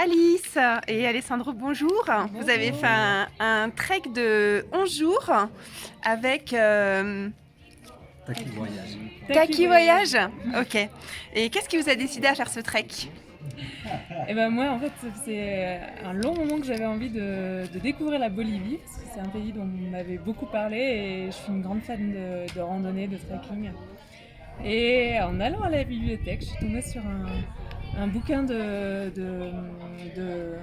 Alice et Alessandro, bonjour. Vous avez fait un trek de 11 jours avec Taki Voyage. Taki Voyage. Ok. Et qu'est-ce qui vous a décidé à faire ce trek? Et ben moi, en fait, c'est un long moment que j'avais envie de découvrir la Bolivie, parce que c'est un pays dont on m'avait beaucoup parlé et je suis une grande fan de randonnée, de trekking. Et en allant à la bibliothèque, je suis tombée sur un bouquin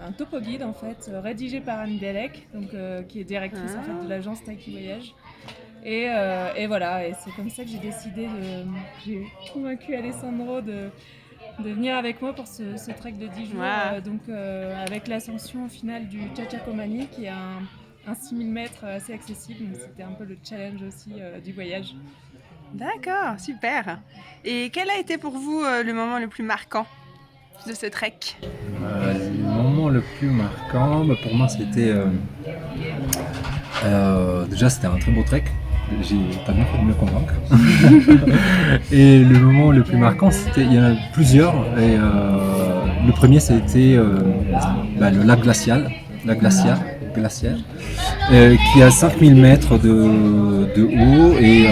un topo guide en fait, rédigé par Anne Delec, donc, qui est directrice en fait, de l'agence Taki Voyage. Et voilà, et c'est comme ça que j'ai convaincu Alessandro de venir avec moi pour ce trek de 10 jours, avec l'ascension finale du Chachacomani, qui est un 6000 mètres assez accessible, donc c'était un peu le challenge aussi du voyage. D'accord, super. Et quel a été pour vous le moment le plus marquant de ce trek? Le moment le plus marquant, pour moi, c'était déjà c'était un très beau trek. T'as bien fait de me convaincre. Et le moment le plus marquant, il y en a plusieurs. Et le premier, c'était le lac glacial, glaciaire, qui a 5000 mètres de haut. Et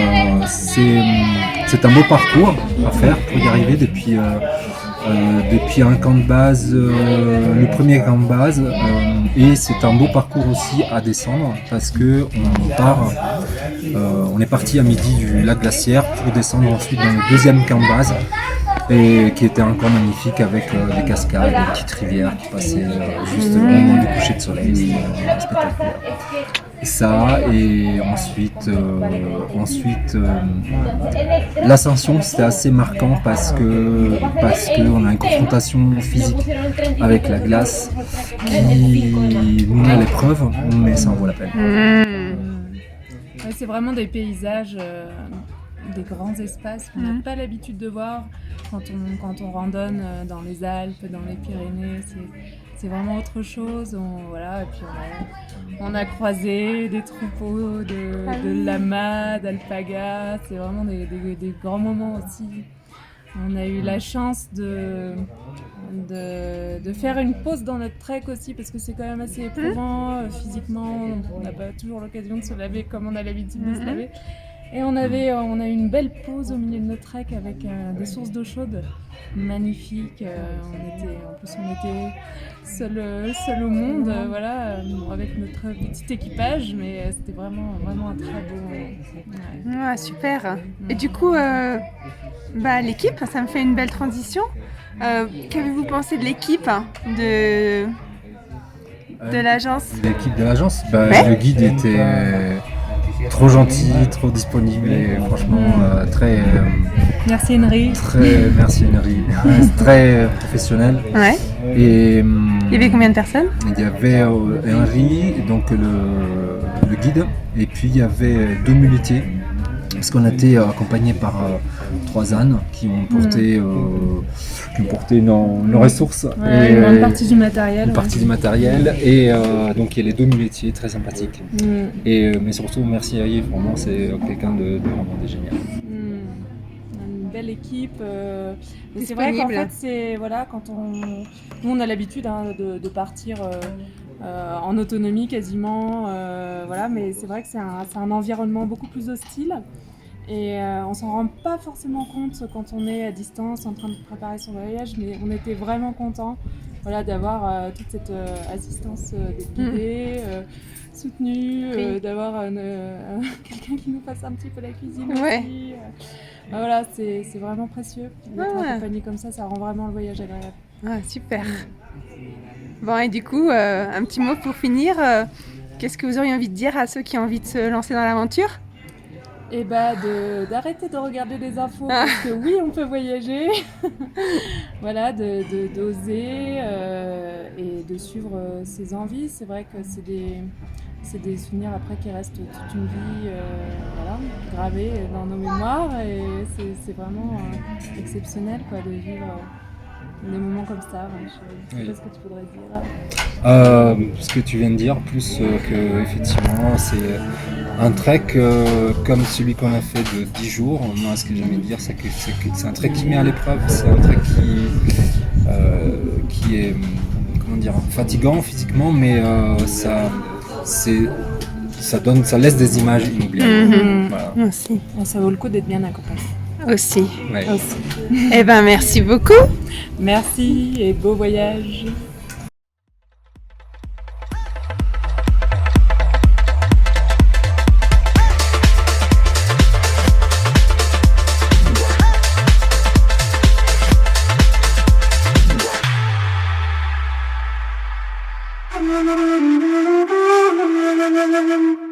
c'est un beau parcours à faire pour y arriver depuis un camp de base, le premier camp de base, et c'est un beau parcours aussi à descendre parce que on est parti à midi du lac glaciaire pour descendre ensuite dans le deuxième camp de base, et qui était encore magnifique avec des cascades, des petites rivières qui passaient juste au moment du coucher de soleil. C'était spectaculaire. Ça, et ensuite l'ascension, c'était assez marquant parce que on a une confrontation physique avec la glace qui nous met à l'épreuve, mais ça en vaut la peine. Ouais, c'est vraiment des paysages, des grands espaces qu'on n'a pas l'habitude de voir quand on randonne dans les Alpes, dans les Pyrénées. C'est vraiment autre chose. Et puis on a croisé des troupeaux de lamas, d'alpagas. C'est vraiment des grands moments aussi. On a eu la chance de faire une pause dans notre trek aussi, parce que c'est quand même assez éprouvant physiquement. On n'a pas toujours l'occasion de se laver comme on a l'habitude de se laver. Et on a eu une belle pause au milieu de notre trek avec des sources d'eau chaude magnifiques. On était seul au monde, avec notre petit équipage, mais c'était vraiment un très beau moment. Ouais, super. Et du coup, l'équipe, ça me fait une belle transition. Qu'avez-vous pensé de l'équipe de l'agence? L'équipe de l'agence, le guide était trop gentil, trop disponible et franchement très... Merci Henry. Merci Henry. Très professionnel. Ouais. Et, il y avait combien de personnes? Il y avait Henry, donc le guide, et puis il y avait 2 muletiers, parce qu'on a été accompagnés par 3 ânes qui ont porté nos ressources. Ouais, une grande partie du matériel. Du matériel, et donc il y a les 2 muletiers très sympathiques. Mais surtout merci à Yves, vraiment c'est quelqu'un de vraiment génial. Une belle équipe. C'est vrai qu'en fait, quand nous on a l'habitude de partir en autonomie quasiment, mais c'est vrai que c'est un environnement beaucoup plus hostile. Et on s'en rend pas forcément compte quand on est à distance en train de préparer son voyage, mais on était vraiment contents d'avoir toute cette assistance guidée, soutenue, d'avoir quelqu'un qui nous fasse un petit peu la cuisine aussi. C'est vraiment précieux d'être accompagné comme ça rend vraiment le voyage agréable. Ah, super. Bon, et du coup, un petit mot pour finir. Qu'est-ce que vous auriez envie de dire à ceux qui ont envie de se lancer dans l'aventure? Et d'arrêter de regarder les infos parce que oui, on peut voyager. Voilà, d'oser et de suivre ses envies. C'est vrai que c'est des souvenirs après qui restent toute une vie voilà, gravés dans nos mémoires et c'est vraiment exceptionnel quoi, de vivre des moments comme ça. Je sais pas ce que tu voudrais dire. Ce que tu viens de dire, plus que effectivement c'est un trek comme celui qu'on a fait de 10 jours. Moi, ce que j'aimais dire, c'est que c'est un trek qui met à l'épreuve, c'est un trek qui est comment dire, fatigant physiquement, mais ça laisse des images inoubliables. Voilà. Merci. Ça vaut le coup d'être bien accompagné. Aussi. Ouais. Eh ben, merci beaucoup. Merci et beau voyage. Thank you.